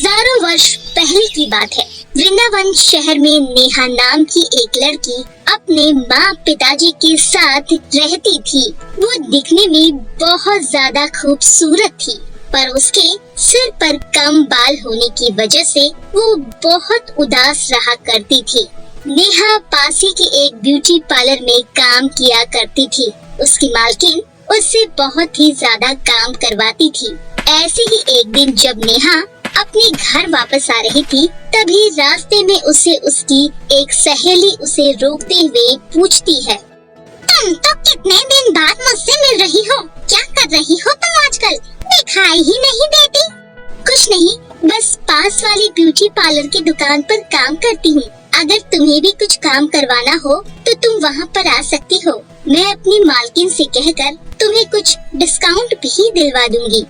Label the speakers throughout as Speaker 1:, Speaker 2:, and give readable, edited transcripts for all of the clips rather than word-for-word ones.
Speaker 1: हजारों वर्ष पहले की बात है। वृंदावन शहर में नेहा नाम की एक लड़की अपने माँ पिताजी के साथ रहती थी। वो दिखने में बहुत ज्यादा खूबसूरत थी, पर उसके सिर पर कम बाल होने की वजह से वो बहुत उदास रहा करती थी। नेहा पास ही के एक ब्यूटी पार्लर में काम किया करती थी। उसकी मालकिन उससे बहुत ही ज्यादा काम करवाती थी। ऐसे ही एक दिन जब नेहा अपने घर वापस आ रही थी, तभी रास्ते में उसे उसकी एक सहेली उसे रोकते हुए पूछती है, तुम तो कितने दिन बाद मुझसे मिल रही हो? क्या कर रही हो तुम आजकल? दिखाई ही नहीं देती। कुछ नहीं, बस पास वाली ब्यूटी पार्लर की दुकान पर काम करती हूँ। अगर तुम्हें भी कुछ काम करवाना हो तो तुम वहाँ पर आ सकती हो। मैं अपनी मालकिन से कहकर तुम्हें कुछ डिस्काउंट भी दिलवा दूंगी।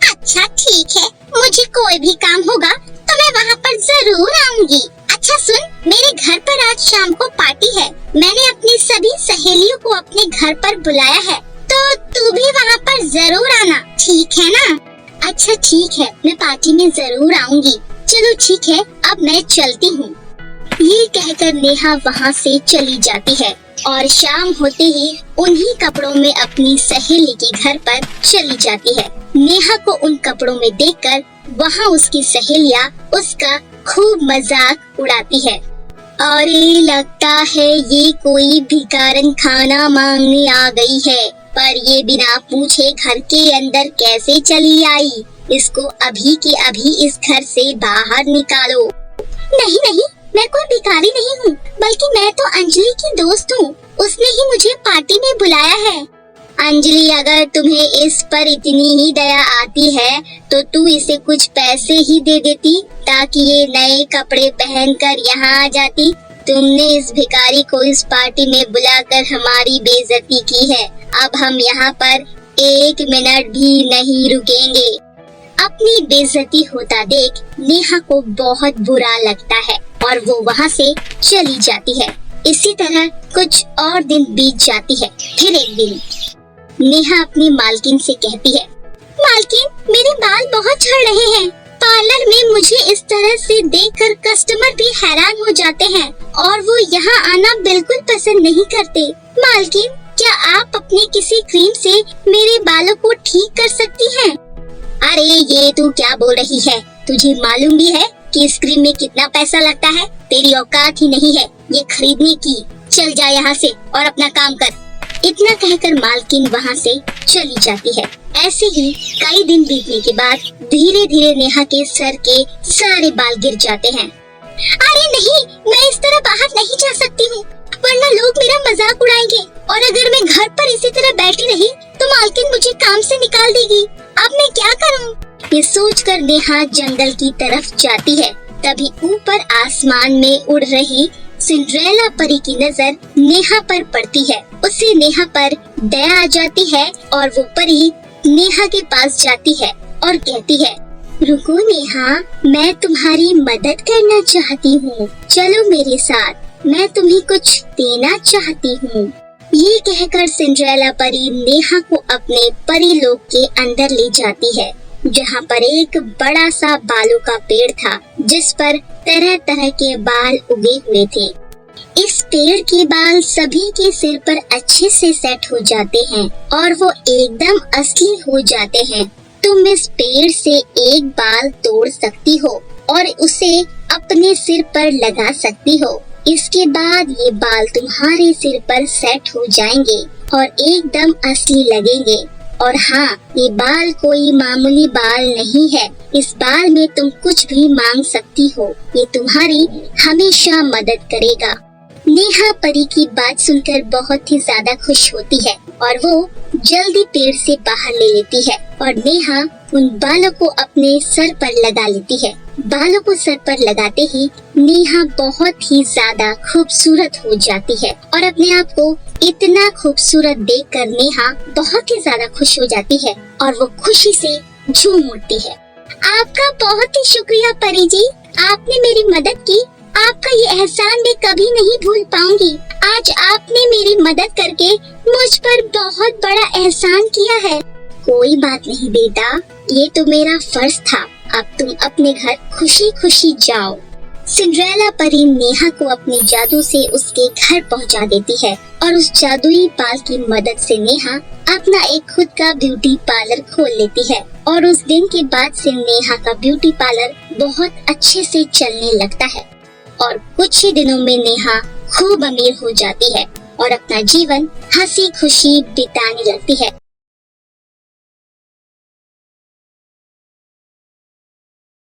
Speaker 1: अच्छा ठीक है, मुझे कोई भी काम होगा तो मैं वहाँ पर जरूर आऊंगी। अच्छा सुन, मेरे घर पर आज शाम को पार्टी है। मैंने अपनी सभी सहेलियों को अपने घर पर बुलाया है, तो तू भी वहाँ पर जरूर आना, ठीक है ना? अच्छा ठीक है, मैं पार्टी में जरूर आऊंगी। चलो ठीक है, अब मैं चलती हूँ। ये कहकर नेहा वहाँ से चली जाती है और शाम होते ही उन्हीं कपड़ों में अपनी सहेली के घर पर चली जाती है। नेहा को उन कपड़ों में देखकर वहाँ उसकी सहेलियाँ उसका खूब मजाक उड़ाती है। अरे लगता है ये कोई भिखारन खाना मांगने आ गई है, पर ये बिना पूछे घर के अंदर कैसे चली आई? इसको अभी के अभी इस घर से बाहर निकालो। नहीं नहीं, मैं कोई भिखारी नहीं हूँ, बल्कि मैं तो अंजलि की दोस्त हूँ। उसने ही मुझे पार्टी में बुलाया है। अंजलि, अगर तुम्हें इस पर इतनी ही दया आती है तो तू इसे कुछ पैसे ही दे देती, ताकि ये नए कपड़े पहनकर यहाँ आ जाती। तुमने इस भिखारी को इस पार्टी में बुलाकर हमारी बेइज्जती की है। अब हम यहाँ पर एक मिनट भी नहीं रुकेंगे। अपनी बेइज्जती होता देख नेहा को बहुत बुरा लगता है और वो वहाँ से चली जाती है। इसी तरह कुछ और दिन बीत जाती है। फिर एक दिन नेहा अपनी मालकिन से कहती है, मालकिन, मेरे बाल बहुत झड़ रहे हैं। पार्लर में मुझे इस तरह से देखकर कस्टमर भी हैरान हो जाते हैं और वो यहाँ आना बिल्कुल पसंद नहीं करते। मालकिन, क्या आप अपनी किसी क्रीम से मेरे बालों को ठीक कर सकती हैं? अरे ये तू क्या बोल रही है? तुझे मालूम भी है कि इस क्रीम में कितना पैसा लगता है? तेरी औकात ही नहीं है ये खरीदने की। चल जा यहाँ से और अपना काम कर। इतना कहकर मालकिन वहाँ से चली जाती है। ऐसे ही कई दिन बीतने के बाद धीरे धीरे नेहा के सर के सारे बाल गिर जाते हैं। अरे नहीं, मैं इस तरह बाहर नहीं जा सकती हूँ, वरना लोग मेरा मजाक उड़ाएंगे और अगर मैं घर पर इसी तरह बैठी रही तो मालकिन मुझे काम से निकाल देगी। अब मैं क्या करूँ? ये सोचकर नेहा जंगल की तरफ जाती है। तभी ऊपर आसमान में उड़ रही सिंड्रेला परी की नजर नेहा पर पड़ती है। उसे नेहा पर दया आ जाती है और वो परी नेहा के पास जाती है और कहती है, रुको नेहा, मैं तुम्हारी मदद करना चाहती हूँ। चलो मेरे साथ, मैं तुम्हें कुछ देना चाहती हूँ। ये कहकर सिंड्रेला परी नेहा को अपने परी लोक के अंदर ले जाती है, जहाँ पर एक बड़ा सा बालों का पेड़ था, जिस पर तरह तरह के बाल उगे हुए थे। इस पेड़ के बाल सभी के सिर पर अच्छे से सेट हो जाते हैं और वो एकदम असली हो जाते हैं। तुम इस पेड़ से एक बाल तोड़ सकती हो और उसे अपने सिर पर लगा सकती हो। इसके बाद ये बाल तुम्हारे सिर पर सेट हो जाएंगे और एकदम असली लगेंगे। और हाँ, ये बाल कोई मामूली बाल नहीं है। इस बाल में तुम कुछ भी मांग सकती हो। ये तुम्हारी हमेशा मदद करेगा। नेहा परी की बात सुनकर बहुत ही ज्यादा खुश होती है और वो जल्दी पेड़ से बाहर ले लेती है और नेहा उन बालों को अपने सर पर लगा लेती है। बालों को सर पर लगाते ही नेहा बहुत ही ज्यादा खूबसूरत हो जाती है और अपने आप को इतना खूबसूरत देखकर नेहा बहुत ही ज्यादा खुश हो जाती है और वो खुशी से झूम उठती है। आपका बहुत ही शुक्रिया परी जी, आपने मेरी मदद की। आपका ये एहसान मैं कभी नहीं भूल पाऊंगी। आज आपने मेरी मदद करके मुझ पर बहुत बड़ा एहसान किया है। कोई बात नहीं बेटा, ये तो मेरा फर्ज था। अब तुम अपने घर खुशी खुशी जाओ। सिंड्रेला परी नेहा को अपने जादू से उसके घर पहुंचा देती है और उस जादुई बाल की मदद से नेहा अपना एक खुद का ब्यूटी पार्लर खोल लेती है और उस दिन के बाद से नेहा का ब्यूटी पार्लर बहुत अच्छे से चलने लगता है और कुछ ही दिनों में नेहा खूब अमीर हो जाती है और अपना जीवन हंसी खुशी बिताने लगती है।